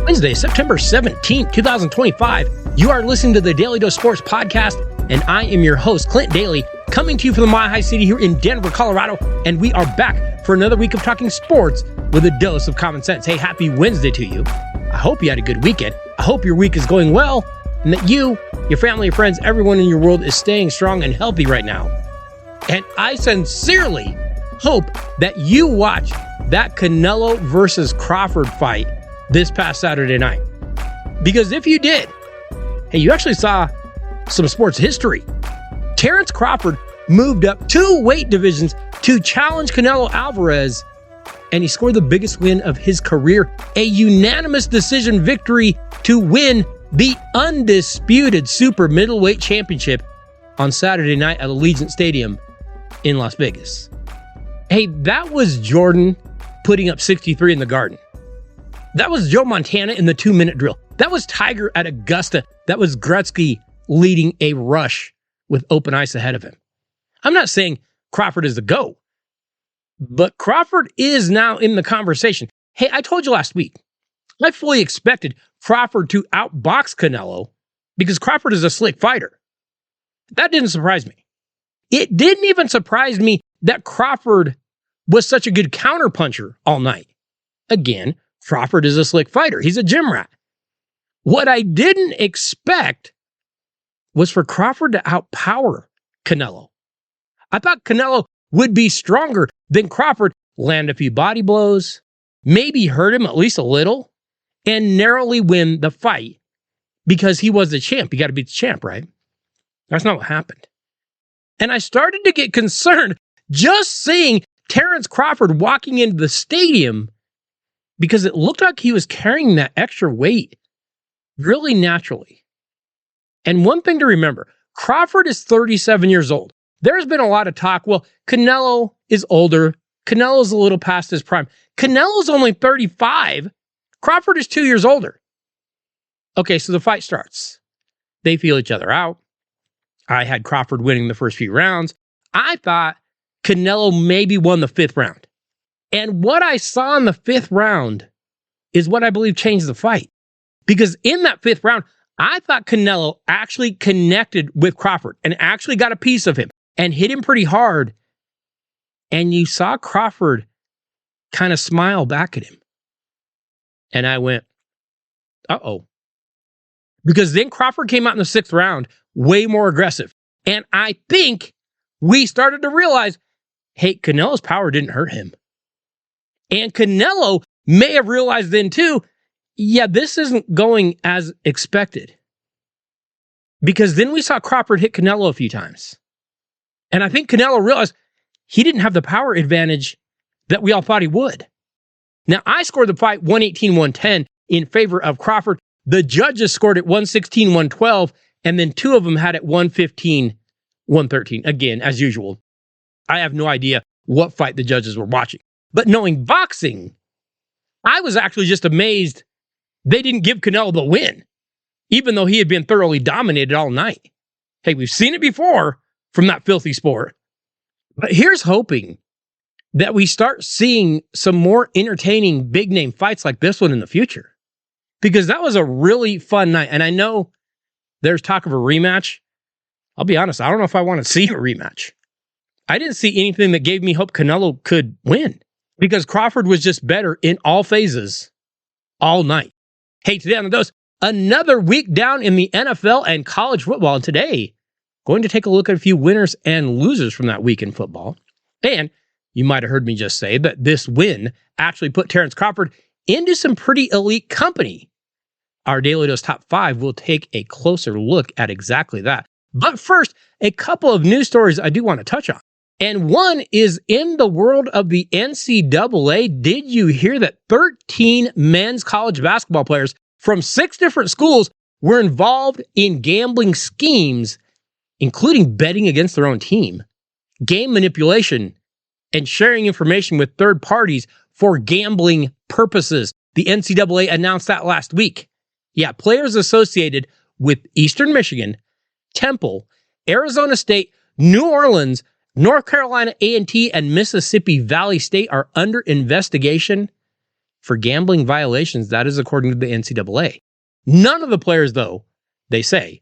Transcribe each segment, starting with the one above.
Wednesday, September 17th, 2025. You are listening to the Daly Dose Sports Podcast, and I am your host, Clint Daly, coming to you from the Mile High City here in Denver, Colorado, and we are back for another week of talking sports with a dose of common sense. Hey, happy Wednesday to you. I hope you had a good weekend. I hope your week is going well, and that you, your family, your friends, everyone in your world is staying strong and healthy right now. And I sincerely hope that you watched that Canelo versus Crawford fight this past Saturday night. Because if you did, hey, you actually saw some sports history. Terence Crawford moved up 2 weight divisions to challenge Canelo Alvarez, and he scored the biggest win of his career, a unanimous decision victory to win the undisputed super middleweight championship on Saturday night at Allegiant Stadium in Las Vegas. Hey, that was Jordan putting up 63 in the Garden. That was Joe Montana in the 2-minute drill. That was Tiger at Augusta. That was Gretzky leading a rush with open ice ahead of him. I'm not saying Crawford is the GOAT, but Crawford is now in the conversation. Hey, I told you last week, I fully expected Crawford to outbox Canelo because Crawford is a slick fighter. That didn't surprise me. It didn't even surprise me that Crawford was such a good counterpuncher all night. Again, Crawford is a slick fighter. He's a gym rat. What I didn't expect was for Crawford to outpower Canelo. I thought Canelo would be stronger than Crawford, land a few body blows, maybe hurt him at least a little, and narrowly win the fight because he was the champ. You got to beat the champ, right? That's not what happened. And I started to get concerned just seeing Terence Crawford walking into the stadium because it looked like he was carrying that extra weight really naturally. And one thing to remember, Crawford is 37 years old. There's been a lot of talk, well, Canelo is older. Canelo's a little past his prime. Canelo's only 35. Crawford is 2 years older. Okay, so the fight starts. They feel each other out. I had Crawford winning the first few rounds. I thought Canelo maybe won the 5th round. And what I saw in the 5th round is what I believe changed the fight. Because in that 5th round, I thought Canelo actually connected with Crawford and actually got a piece of him and hit him pretty hard. And you saw Crawford kind of smile back at him. And I went, uh-oh. Because then Crawford came out in the 6th round way more aggressive. And I think we started to realize, hey, Canelo's power didn't hurt him. And Canelo may have realized then too, yeah, this isn't going as expected. Because then we saw Crawford hit Canelo a few times. And I think Canelo realized he didn't have the power advantage that we all thought he would. Now, I scored the fight 118-110 in favor of Crawford. The judges scored it 116-112, and then 2 of them had it 115-113. Again, as usual, I have no idea what fight the judges were watching. But knowing boxing, I was actually just amazed they didn't give Canelo the win, even though he had been thoroughly dominated all night. Hey, we've seen it before from that filthy sport. But here's hoping that we start seeing some more entertaining big-name fights like this one in the future. Because that was a really fun night. And I know there's talk of a rematch. I'll be honest, I don't know if I want to see a rematch. I didn't see anything that gave me hope Canelo could win. Because Crawford was just better in all phases all night. Hey, today on the Dose, another week down in the NFL and college football. And today, going to take a look at a few winners and losers from that week in football. And you might have heard me just say that this win actually put Terence Crawford into some pretty elite company. Our Daly Dose Top 5 will take a closer look at exactly that. But first, a couple of news stories I do want to touch on. And one is in the world of the NCAA. Did you hear that 13 men's college basketball players from 6 different schools were involved in gambling schemes, including betting against their own team, game manipulation, and sharing information with third parties for gambling purposes? The NCAA announced that last week. Yeah, players associated with Eastern Michigan, Temple, Arizona State, New Orleans, North Carolina A&T, and Mississippi Valley State are under investigation. for gambling violations. That is according to the NCAA. None of the players, though, they say,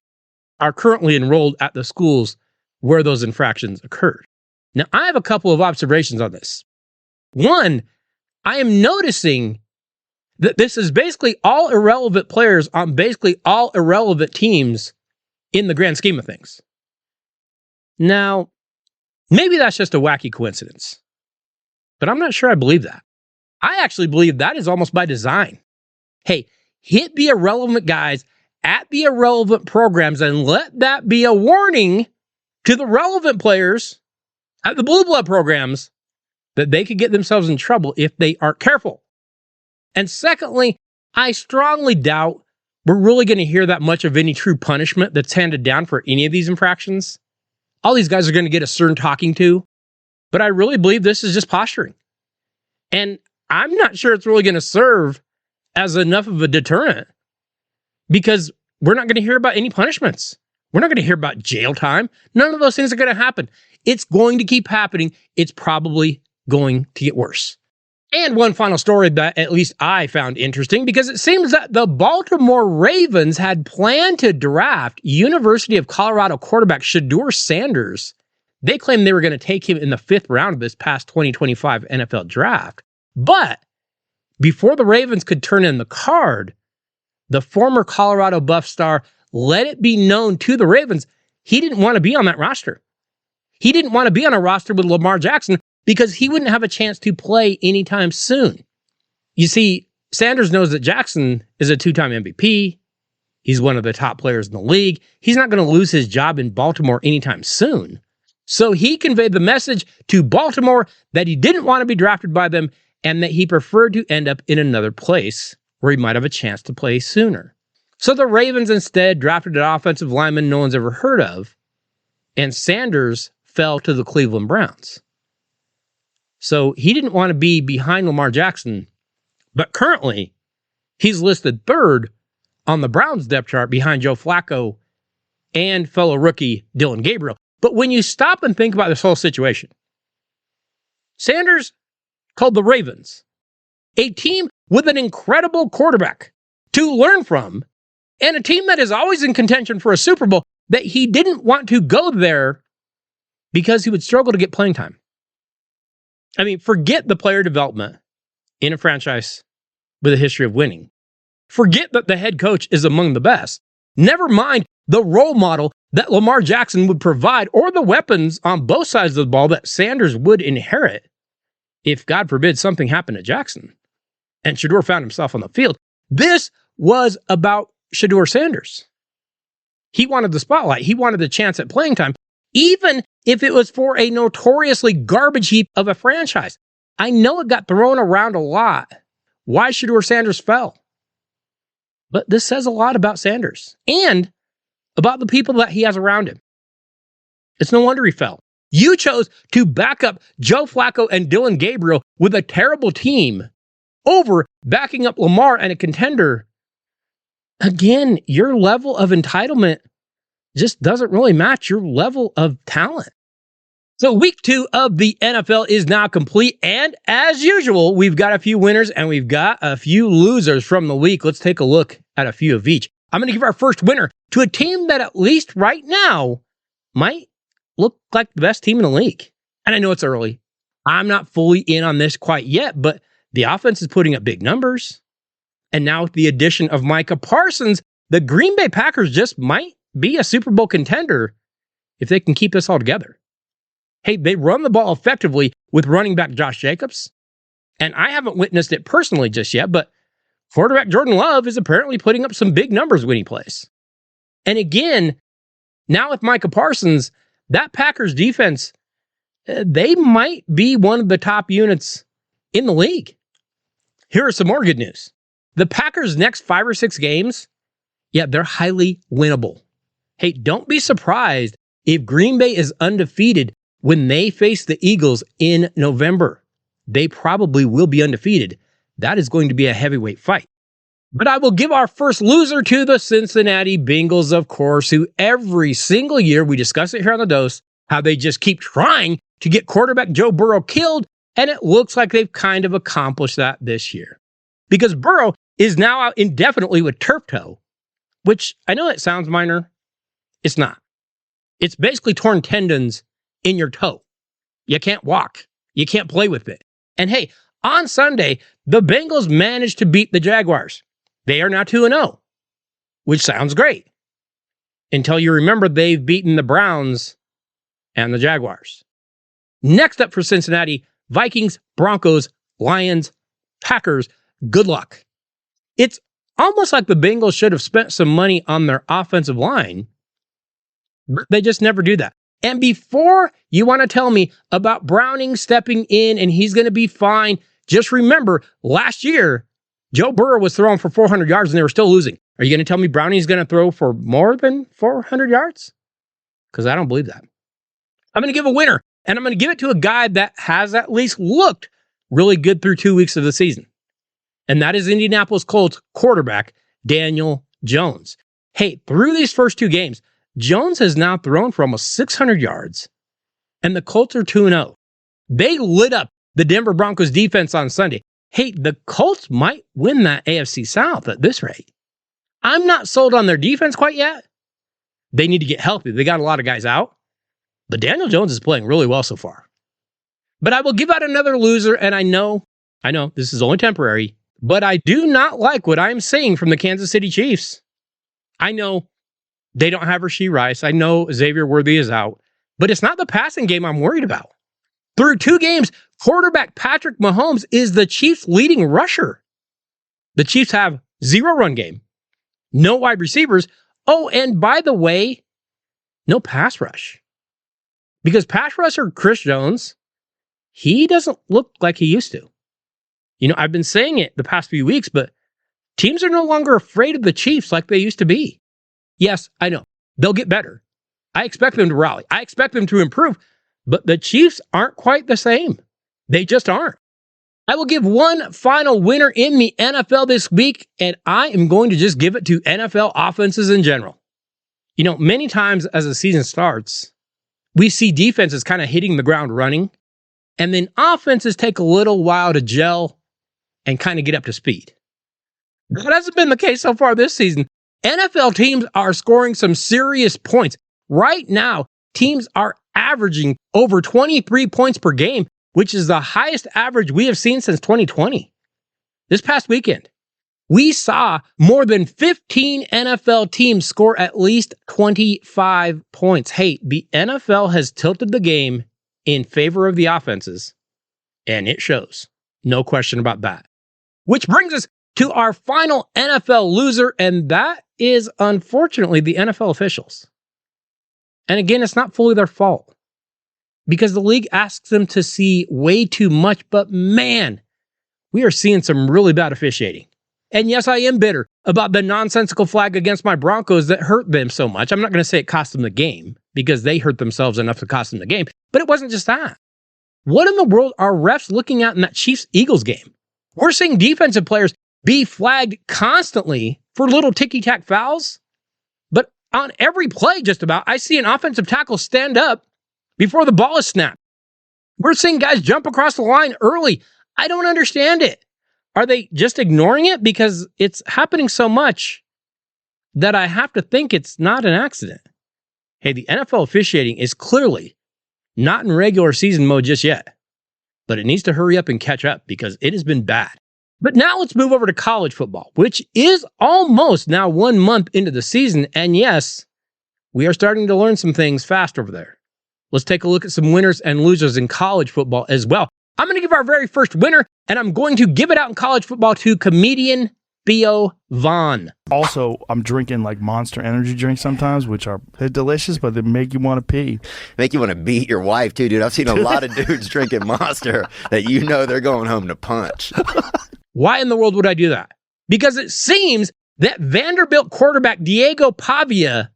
are currently enrolled at the schools where those infractions occurred. Now, I have a couple of observations on this. One, I am noticing that this is basically all irrelevant players on basically all irrelevant teams in the grand scheme of things. Now, maybe that's just a wacky coincidence, but I'm not sure I believe that. I actually believe that is almost by design. Hey, hit the irrelevant guys at the irrelevant programs and let that be a warning to the relevant players at the blue blood programs that they could get themselves in trouble if they aren't careful. And secondly, I strongly doubt we're really going to hear that much of any true punishment that's handed down for any of these infractions. All these guys are going to get a stern talking to, but I really believe this is just posturing. And I'm not sure it's really going to serve as enough of a deterrent, because we're not going to hear about any punishments. We're not going to hear about jail time. None of those things are going to happen. It's going to keep happening. It's probably going to get worse. And one final story that at least I found interesting, because it seems that the Baltimore Ravens had planned to draft University of Colorado quarterback Shedeur Sanders. They claimed they were going to take him in the 5th round of this past 2025 NFL draft. But before the Ravens could turn in the card, the former Colorado Buff star let it be known to the Ravens he didn't want to be on that roster. He didn't want to be on a roster with Lamar Jackson because he wouldn't have a chance to play anytime soon. You see, Sanders knows that Jackson is a 2-time MVP. He's one of the top players in the league. He's not going to lose his job in Baltimore anytime soon. So he conveyed the message to Baltimore that he didn't want to be drafted by them and that he preferred to end up in another place where he might have a chance to play sooner. So the Ravens instead drafted an offensive lineman no one's ever heard of, and Sanders fell to the Cleveland Browns. So he didn't want to be behind Lamar Jackson, but currently he's listed 3rd on the Browns depth chart behind Joe Flacco and fellow rookie Dillon Gabriel. But when you stop and think about this whole situation, Sanders called the Ravens a team with an incredible quarterback to learn from, and a team that is always in contention for a Super Bowl, that he didn't want to go there because he would struggle to get playing time. I mean, forget the player development in a franchise with a history of winning. Forget that the head coach is among the best. Never mind the role model that Lamar Jackson would provide, or the weapons on both sides of the ball that Sanders would inherit if, God forbid, something happened to Jackson and Shedeur found himself on the field. This was about Shedeur Sanders. He wanted the spotlight. He wanted the chance at playing time, even if it was for a notoriously garbage heap of a franchise. I know it got thrown around a lot why Shedeur Sanders fell. But this says a lot about Sanders and about the people that he has around him. It's no wonder he fell. You chose to back up Joe Flacco and Dillon Gabriel with a terrible team over backing up Lamar and a contender. Again, your level of entitlement just doesn't really match your level of talent. So week 2 of the NFL is now complete. And as usual, we've got a few winners and we've got a few losers from the week. Let's take a look at a few of each. I'm going to give our first winner to a team that at least right now might look like the best team in the league. And I know it's early. I'm not fully in on this quite yet, but the offense is putting up big numbers. And now with the addition of Micah Parsons, the Green Bay Packers just might be a Super Bowl contender if they can keep this all together. Hey, they run the ball effectively with running back Josh Jacobs. And I haven't witnessed it personally just yet, but quarterback Jordan Love is apparently putting up some big numbers when he plays. And again, now with Micah Parsons, that Packers defense, they might be one of the top units in the league. Here are some more good news. The Packers' next 5 or 6 games, they're highly winnable. Hey, don't be surprised if Green Bay is undefeated when they face the Eagles in November. They probably will be undefeated. That is going to be a heavyweight fight. But I will give our first loser to the Cincinnati Bengals, of course, who every single year, we discuss it here on The Dose, how they just keep trying to get quarterback Joe Burrow killed, and it looks like they've kind of accomplished that this year. because Burrow is now out indefinitely with turf toe, which I know it sounds minor. It's not. It's basically torn tendons in your toe. You can't walk. You can't play with it. And hey, on Sunday, the Bengals managed to beat the Jaguars. They are now 2-0, which sounds great. Until you remember they've beaten the Browns and the Jaguars. Next up for Cincinnati, Vikings, Broncos, Lions, Packers. Good luck. It's almost like the Bengals should have spent some money on their offensive line, but they just never do that. And before you want to tell me about Browning stepping in and he's going to be fine, just remember last year, Joe Burrow was throwing for 400 yards and they were still losing. Are you going to tell me Browning's going to throw for more than 400 yards? Because I don't believe that. I'm going to give a winner, and I'm going to give it to a guy that has at least looked really good through 2 weeks of the season. And that is Indianapolis Colts quarterback Daniel Jones. Hey, through these first two games, Jones has now thrown for almost 600 yards, and the Colts are 2-0. They lit up the Denver Broncos defense on Sunday. Hey, the Colts might win that AFC South at this rate. I'm not sold on their defense quite yet. They need to get healthy. They got a lot of guys out, but Daniel Jones is playing really well so far. But I will give out another loser, and I know this is only temporary, but I do not like what I'm seeing from the Kansas City Chiefs. I know they don't have Rashee Rice. I know Xavier Worthy is out, but it's not the passing game I'm worried about. Through 2 games, quarterback Patrick Mahomes is the Chiefs' leading rusher. The Chiefs have 0 run game, no wide receivers. Oh, and by the way, no pass rush. Because pass rusher Chris Jones, he doesn't look like he used to. You know, I've been saying it the past few weeks, but teams are no longer afraid of the Chiefs like they used to be. Yes, I know. They'll get better. I expect them to rally. I expect them to improve. But the Chiefs aren't quite the same. They just aren't. I will give one final winner in the NFL this week, and I am going to just give it to NFL offenses in general. You know, many times as the season starts, we see defenses kind of hitting the ground running, and then offenses take a little while to gel and kind of get up to speed. That hasn't been the case so far this season. NFL teams are scoring some serious points. Right now, teams are averaging over 23 points per game, which is the highest average we have seen since 2020. This past weekend, we saw more than 15 NFL teams score at least 25 points. Hey, the NFL has tilted the game in favor of the offenses, and it shows. No question about that. Which brings us to our final NFL loser, and that is unfortunately the NFL officials. And again, it's not fully their fault because the league asks them to see way too much, but man, we are seeing some really bad officiating. And yes, I am bitter about the nonsensical flag against my Broncos that hurt them so much. I'm not going to say it cost them the game because they hurt themselves enough to cost them the game, but it wasn't just that. What in the world are refs looking at in that Chiefs-Eagles game? We're seeing defensive players be flagged constantly for little ticky-tack fouls, but on every play just about, I see an offensive tackle stand up before the ball is snapped. We're seeing guys jump across the line early. I don't understand it. Are they just ignoring it? Because it's happening so much that I have to think it's not an accident. Hey, the NFL officiating is clearly not in regular season mode just yet, but it needs to hurry up and catch up because it has been bad. But now let's move over to college football, which is almost now 1 month into the season. And yes, we are starting to learn some things fast over there. Let's take a look at some winners and losers in college football as well. I'm going to give our very first winner, and I'm going to give it out in college football to comedian Theo Vaughn. Also, I'm drinking like Monster energy drinks sometimes, which they're delicious, but they make you want to pee. Make you want to beat your wife too, dude. I've seen a lot of dudes drinking Monster that you know they're going home to punch. Why in the world would I do that? Because it seems that Vanderbilt quarterback Diego Pavia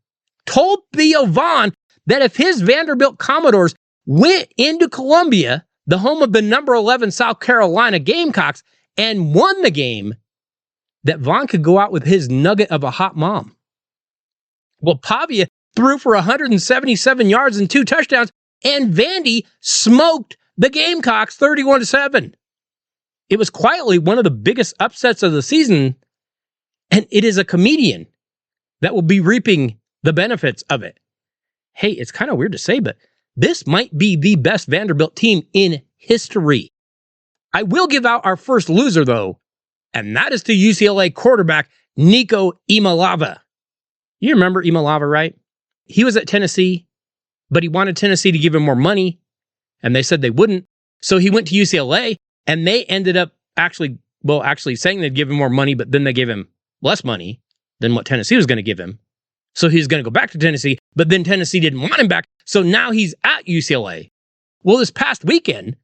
told Theo Vaughn that if his Vanderbilt Commodores went into Columbia, the home of the number 11 South Carolina Gamecocks, and won the game, that Vaughn could go out with his nugget of a hot mom. Well, Pavia threw for 177 yards and 2 touchdowns, and Vandy smoked the Gamecocks 31-7. It was quietly one of the biggest upsets of the season, and it is a comedian that will be reaping the benefits of it. Hey, it's kind of weird to say, but this might be the best Vanderbilt team in history. I will give out our first loser, though, and that is to UCLA quarterback Nico Imalava. You remember Imalava, right? He was at Tennessee, but he wanted Tennessee to give him more money, and they said they wouldn't. So he went to UCLA, and they ended up actually saying they'd give him more money, but then they gave him less money than what Tennessee was going to give him. So he's going to go back to Tennessee, but then Tennessee didn't want him back, so now he's at UCLA. Well, this past weekend,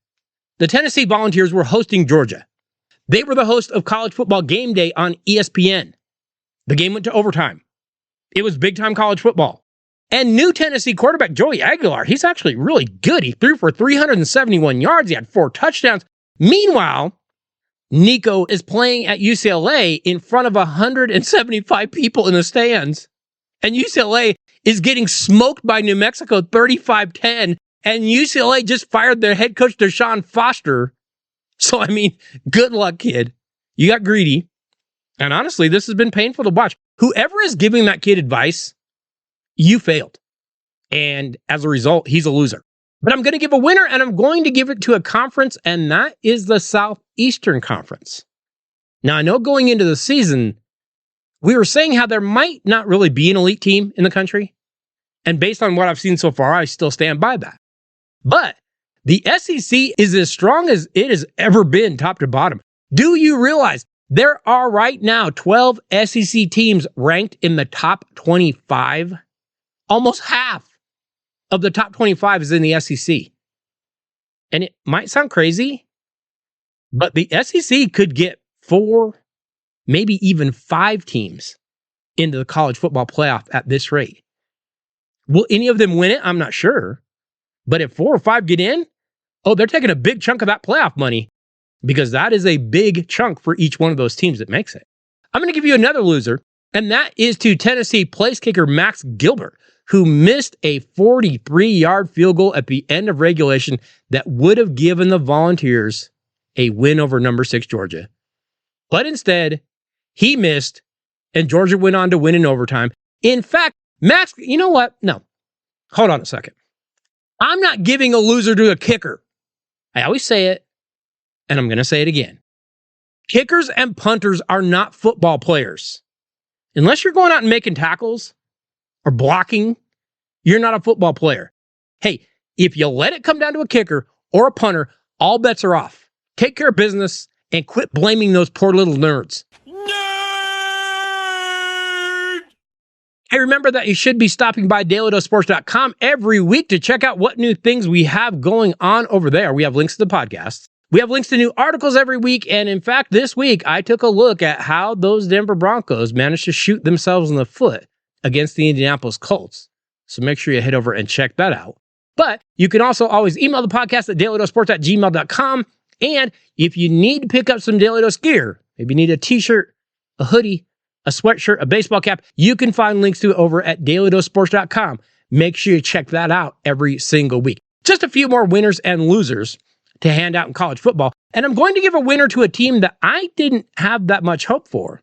the Tennessee Volunteers were hosting Georgia. They were the host of College Football Game Day on ESPN. The game went to overtime. It was big-time college football. And new Tennessee quarterback Joey Aguilar, he's actually really good. He threw for 371 yards. He had 4 touchdowns. Meanwhile, Nico is playing at UCLA in front of 175 people in the stands. And UCLA is getting smoked by New Mexico 35-10. And UCLA just fired their head coach, Deshaun Foster. So, I mean, good luck, kid. You got greedy. And honestly, this has been painful to watch. Whoever is giving that kid advice, you failed. And as a result, he's a loser. But I'm going to give a winner, and I'm going to give it to a conference, and that is the Southeastern Conference. Now, I know going into the season, we were saying how there might not really be an elite team in the country. And based on what I've seen so far, I still stand by that. But the SEC is as strong as it has ever been, top to bottom. Do you realize there are right now 12 SEC teams ranked in the top 25? Almost half of the top 25 is in the SEC. And it might sound crazy, but the SEC could get 4, maybe even 5 teams into the college football playoff at this rate. Will any of them win it? I'm not sure. But if 4 or 5 get in, they're taking a big chunk of that playoff money, because that is a big chunk for each one of those teams that makes it. I'm going to give you another loser, and that is to Tennessee place kicker Max Gilbert, who missed a 43-yard field goal at the end of regulation that would have given the Volunteers a win over number 6 Georgia. But instead, he missed, and Georgia went on to win in overtime. In fact, Max, you know what? No. Hold on a second. I'm not giving a loser to a kicker. I always say it, and I'm going to say it again. Kickers and punters are not football players. Unless you're going out and making tackles or blocking, you're not a football player. Hey, if you let it come down to a kicker or a punter, all bets are off. Take care of business and quit blaming those poor little nerds. Hey, remember that you should be stopping by DailyDoseSports.com every week to check out what new things we have going on over there. We have links to the podcasts. We have links to new articles every week. And in fact, this week, I took a look at how those Denver Broncos managed to shoot themselves in the foot against the Indianapolis Colts. So make sure you head over and check that out. But you can also always email the podcast at DailyDoseSports@gmail.com. And if you need to pick up some Daily Dose gear, maybe you need a t-shirt, a hoodie, a sweatshirt, a baseball cap, you can find links to it over at DailyDoseSports.com. Make sure you check that out every single week. Just a few more winners and losers to hand out in college football. And I'm going to give a winner to a team that I didn't have that much hope for.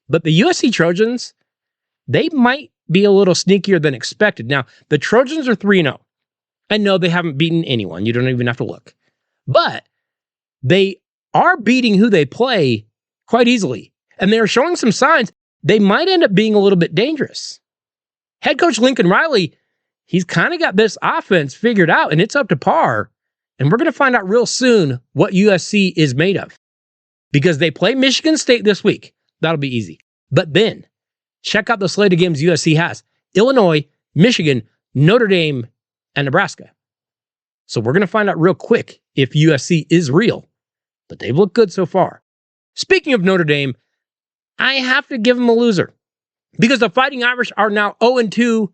But the USC Trojans, they might be a little sneakier than expected. Now, the Trojans are 3-0. I know they haven't beaten anyone. You don't even have to look. But they are beating who they play quite easily. And they're showing some signs they might end up being a little bit dangerous. Head coach Lincoln Riley, he's kind of got this offense figured out, and it's up to par. And we're going to find out real soon what USC is made of. Because they play Michigan State this week. That'll be easy. But then, check out the slate of games USC has. Illinois, Michigan, Notre Dame, and Nebraska. So we're going to find out real quick if USC is real. But they've looked good so far. Speaking of Notre Dame, I have to give them a loser. Because the Fighting Irish are now 0-2,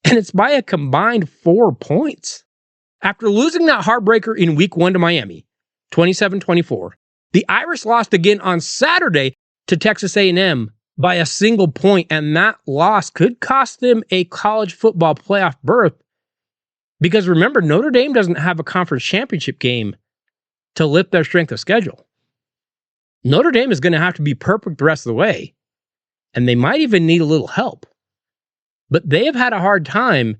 and it's by a combined 4 points. After losing that heartbreaker in week 1 to Miami, 27-24, the Irish lost again on Saturday to Texas A&M by a single point, and that loss could cost them a college football playoff berth. Because remember, Notre Dame doesn't have a conference championship game to lift their strength of schedule. Notre Dame is going to have to be perfect the rest of the way, and they might even need a little help. But they have had a hard time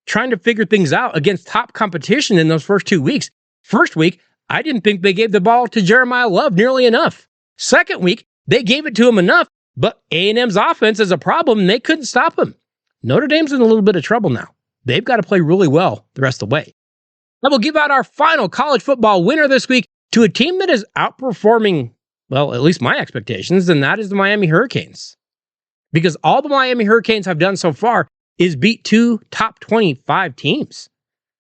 trying to figure things out against top competition in those first 2 weeks. First week, I didn't think they gave the ball to Jeremiah Love nearly enough. Second week, they gave it to him enough, but A&M's offense is a problem, and they couldn't stop him. Notre Dame's in a little bit of trouble now. They've got to play really well the rest of the way. I will give out our final college football winner this week to a team that is outperforming, well, at least my expectations, and that is the Miami Hurricanes. Because all the Miami Hurricanes have done so far is beat 2 top 25 teams.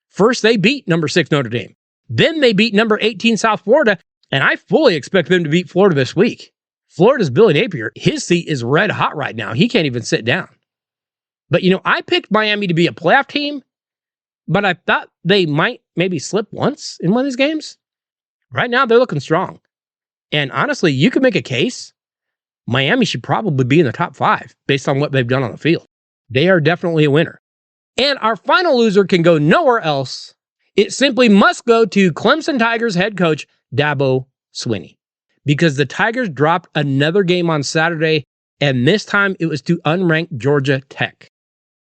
First, they beat number 6 Notre Dame. Then they beat number 18 South Florida, and I fully expect them to beat Florida this week. Florida's Billy Napier, his seat is red hot right now. He can't even sit down. But, I picked Miami to be a playoff team, but I thought they might maybe slip once in one of these games. Right now, they're looking strong. And honestly, you could make a case Miami should probably be in the top 5 based on what they've done on the field. They are definitely a winner. And our final loser can go nowhere else. It simply must go to Clemson Tigers head coach Dabo Swinney, because the Tigers dropped another game on Saturday, and this time it was to unranked Georgia Tech.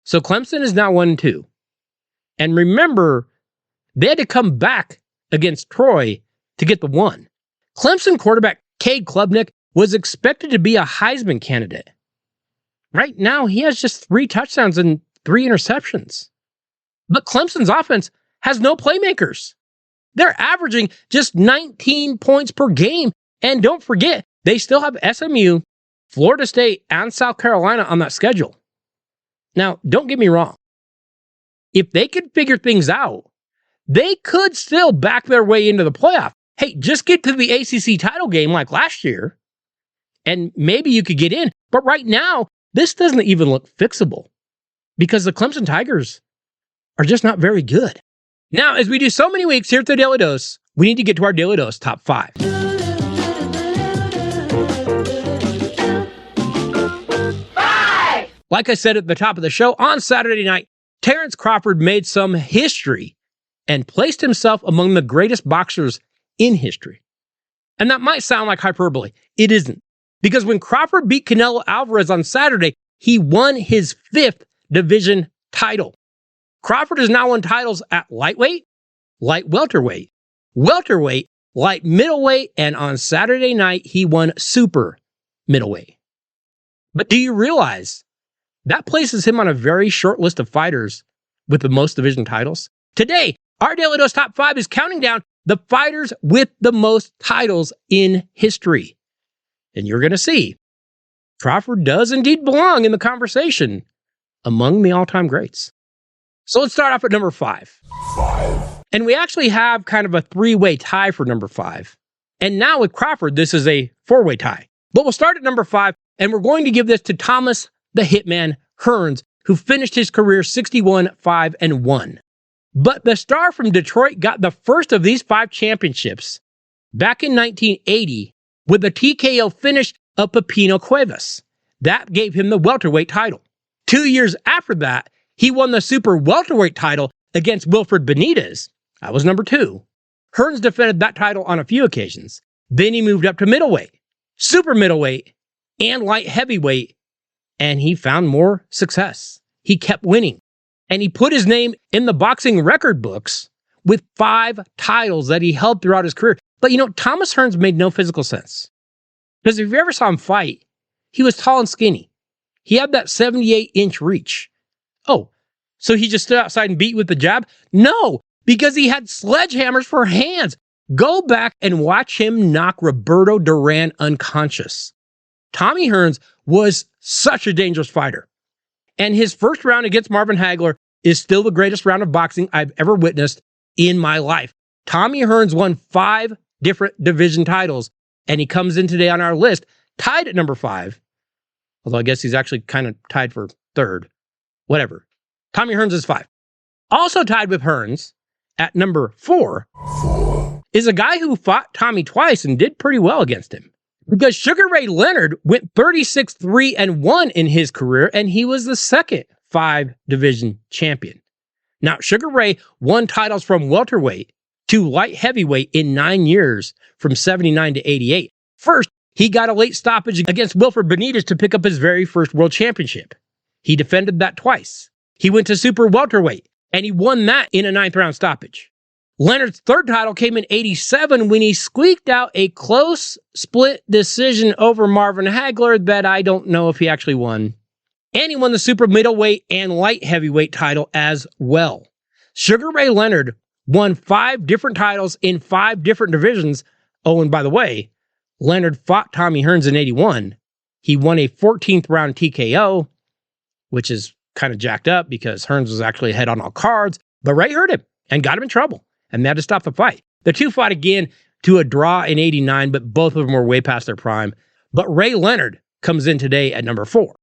So Clemson is now 1-2. And remember, they had to come back against Troy to get the 1. Clemson quarterback Cade Klubnik was expected to be a Heisman candidate. Right now, he has just 3 touchdowns and 3 interceptions. But Clemson's offense has no playmakers. They're averaging just 19 points per game. And don't forget, they still have SMU, Florida State, and South Carolina on that schedule. Now, don't get me wrong. If they could figure things out, they could still back their way into the playoff. Hey, just get to the ACC title game like last year, and maybe you could get in. But right now, this doesn't even look fixable because the Clemson Tigers are just not very good. Now, as we do so many weeks here at the Daly Dose, we need to get to our Daly Dose top 5. Like I said at the top of the show, on Saturday night, Terence Crawford made some history and placed himself among the greatest boxers in history. And that might sound like hyperbole. It isn't. Because when Crawford beat Canelo Alvarez on Saturday, he won his 5th division title. Crawford has now won titles at lightweight, light welterweight, light middleweight, and on Saturday night, he won super middleweight. But do you realize that places him on a very short list of fighters with the most division titles? Today, our Daly Dose Top 5 is counting down the fighters with the most titles in history. And you're going to see, Crawford does indeed belong in the conversation among the all-time greats. So let's start off at number 5. And we actually have kind of a 3-way tie for number 5. And now with Crawford, this is a 4-way tie. But we'll start at number 5, and we're going to give this to Thomas the Hitman Hearns, who finished his career 61-5-1. But the star from Detroit got the first of these 5 championships back in 1980 with a TKO finish of Pepino Cuevas. That gave him the welterweight title. 2 years after that, he won the super welterweight title against Wilfred Benitez. That was number 2. Hearns defended that title on a few occasions. Then he moved up to middleweight, super middleweight, and light heavyweight, and he found more success. He kept winning, and he put his name in the boxing record books with 5 titles that he held throughout his career. But Thomas Hearns made no physical sense. Because if you ever saw him fight, he was tall and skinny. He had that 78-inch reach. Oh, so he just stood outside and beat with the jab? No, because he had sledgehammers for hands. Go back and watch him knock Roberto Duran unconscious. Tommy Hearns was such a dangerous fighter. And his first round against Marvin Hagler is still the greatest round of boxing I've ever witnessed in my life. Tommy Hearns won 5 different division titles, and he comes in today on our list, tied at number 5. Although I guess he's actually kind of tied for 3rd. Whatever. Tommy Hearns is 5. Also tied with Hearns at number 4 is a guy who fought Tommy twice and did pretty well against him. Because Sugar Ray Leonard went 36-3-1 in his career, and he was the second 5-division champion. Now, Sugar Ray won titles from welterweight to light heavyweight in 9 years, from 79 to 88. First, he got a late stoppage against Wilfred Benitez to pick up his very first world championship. He defended that twice. He went to super welterweight, and he won that in a 9th-round stoppage. Leonard's third title came in 87 when he squeaked out a close split decision over Marvin Hagler that I don't know if he actually won. And he won the super middleweight and light heavyweight title as well. Sugar Ray Leonard won 5 different titles in 5 different divisions. Oh, and by the way, Leonard fought Tommy Hearns in 81. He won a 14th round TKO, which is kind of jacked up because Hearns was actually ahead on all cards, but Ray hurt him and got him in trouble, and they had to stop the fight. The two fought again to a draw in 89, but both of them were way past their prime. But Ray Leonard comes in today at number 4.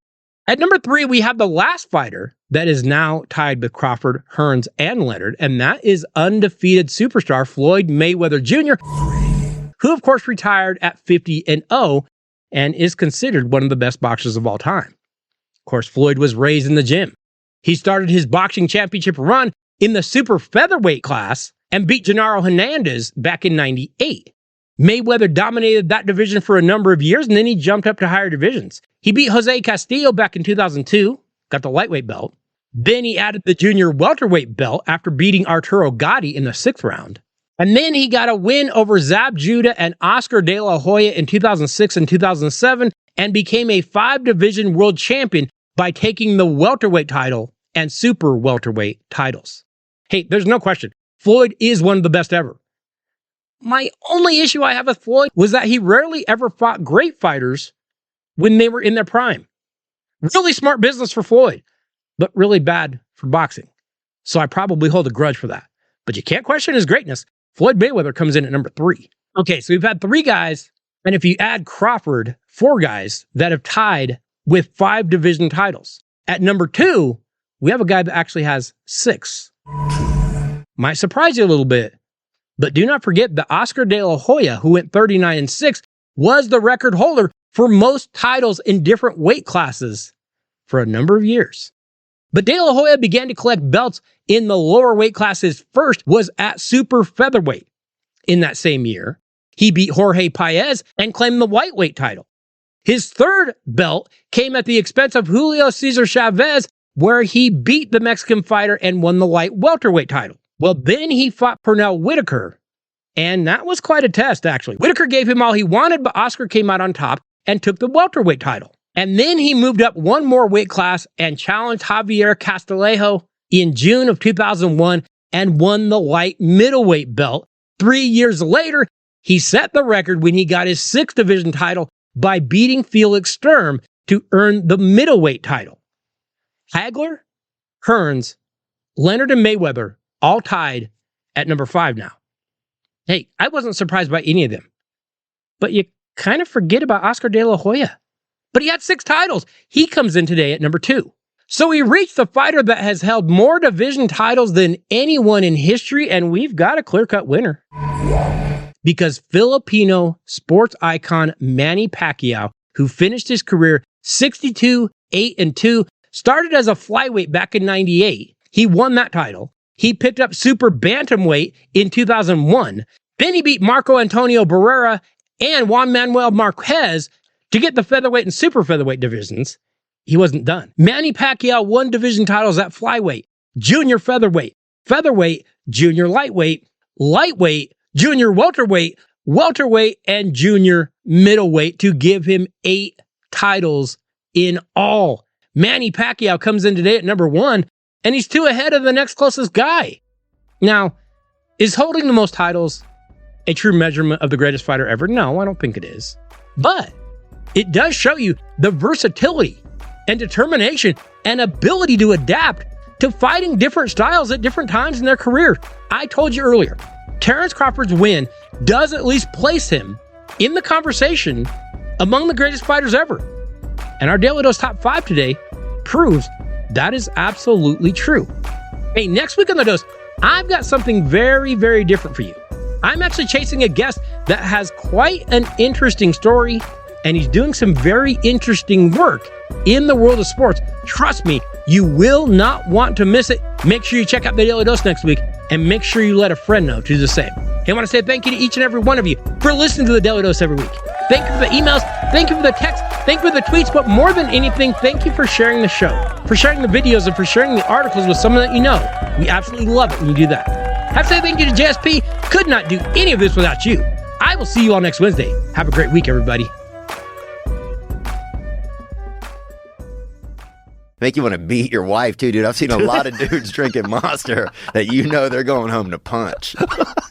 At number 3, we have the last fighter that is now tied with Crawford, Hearns, and Leonard, and that is undefeated superstar Floyd Mayweather Jr., who of course retired at 50-0 and is considered one of the best boxers of all time. Of course, Floyd was raised in the gym. He started his boxing championship run in the super featherweight class and beat Genaro Hernandez back in 98. Mayweather dominated that division for a number of years, and then he jumped up to higher divisions. He beat Jose Castillo back in 2002, got the lightweight belt. Then he added the junior welterweight belt after beating Arturo Gatti in the 6th round. And then he got a win over Zab Judah and Oscar De La Hoya in 2006 and 2007 and became a 5-division world champion by taking the welterweight title and super welterweight titles. Hey, there's no question. Floyd is one of the best ever. My only issue I have with Floyd was that he rarely ever fought great fighters when they were in their prime. Really smart business for Floyd, but really bad for boxing. So I probably hold a grudge for that. But you can't question his greatness. Floyd Mayweather comes in at number 3. Okay, so we've had 3 guys, and if you add Crawford, 4 guys that have tied with 5 division titles. At number 2, we have a guy that actually has 6. Might surprise you a little bit, but do not forget that Oscar De La Hoya, who went 39-6, was the record holder for most titles in different weight classes for a number of years. But De La Hoya began to collect belts in the lower weight classes. First was at super featherweight. In that same year, he beat Jorge Paez and claimed the lightweight title. His third belt came at the expense of Julio Cesar Chavez, where he beat the Mexican fighter and won the light welterweight title. Well, then he fought Pernell Whitaker, and that was quite a test, actually. Whitaker gave him all he wanted, but Oscar came out on top and took the welterweight title. And then he moved up one more weight class and challenged Javier Castillejo in June of 2001 and won the light middleweight belt. 3 years later, he set the record when he got his 6th division title by beating Felix Sturm to earn the middleweight title. Hagler, Hearns, Leonard, and Mayweather all tied at number 5 now. Hey, I wasn't surprised by any of them. But you kind of forget about Oscar De La Hoya. But he had 6 titles. He comes in today at number 2. So we reached the fighter that has held more division titles than anyone in history, and we've got a clear-cut winner. Because Filipino sports icon Manny Pacquiao, who finished his career 62-8-2, started as a flyweight back in 98. He won that title. He picked up super bantamweight in 2001. Then he beat Marco Antonio Barrera and Juan Manuel Marquez to get the featherweight and super featherweight divisions. He wasn't done. Manny Pacquiao won division titles at flyweight, junior featherweight, featherweight, junior lightweight, lightweight, junior welterweight, welterweight, and junior middleweight to give him 8 titles in all. Manny Pacquiao comes in today at number 1, and he's 2 ahead of the next closest guy. Now, is holding the most titles a true measurement of the greatest fighter ever? No, I don't think it is. But it does show you the versatility and determination and ability to adapt to fighting different styles at different times in their career. I told you earlier, Terence Crawford's win does at least place him in the conversation among the greatest fighters ever. And our Daly Dose Top 5 today proves that is absolutely true. Hey, next week on The Dose, I've got something very, very different for you. I'm actually chasing a guest that has quite an interesting story, and he's doing some very interesting work in the world of sports. Trust me, you will not want to miss it. Make sure you check out the Daly Dose next week, and make sure you let a friend know to do the same. Hey, I want to say thank you to each and every one of you for listening to the Daly Dose every week. Thank you for the emails. Thank you for the texts. Thank you for the tweets. But more than anything, thank you for sharing the show, for sharing the videos, and for sharing the articles with someone that you know. We absolutely love it when you do that. Have to say thank you to JSP. Could not do any of this without you. I will see you all next Wednesday. Have a great week, everybody. Make you want to beat your wife too, dude. I've seen a lot of dudes drinking Monster that you know they're going home to punch.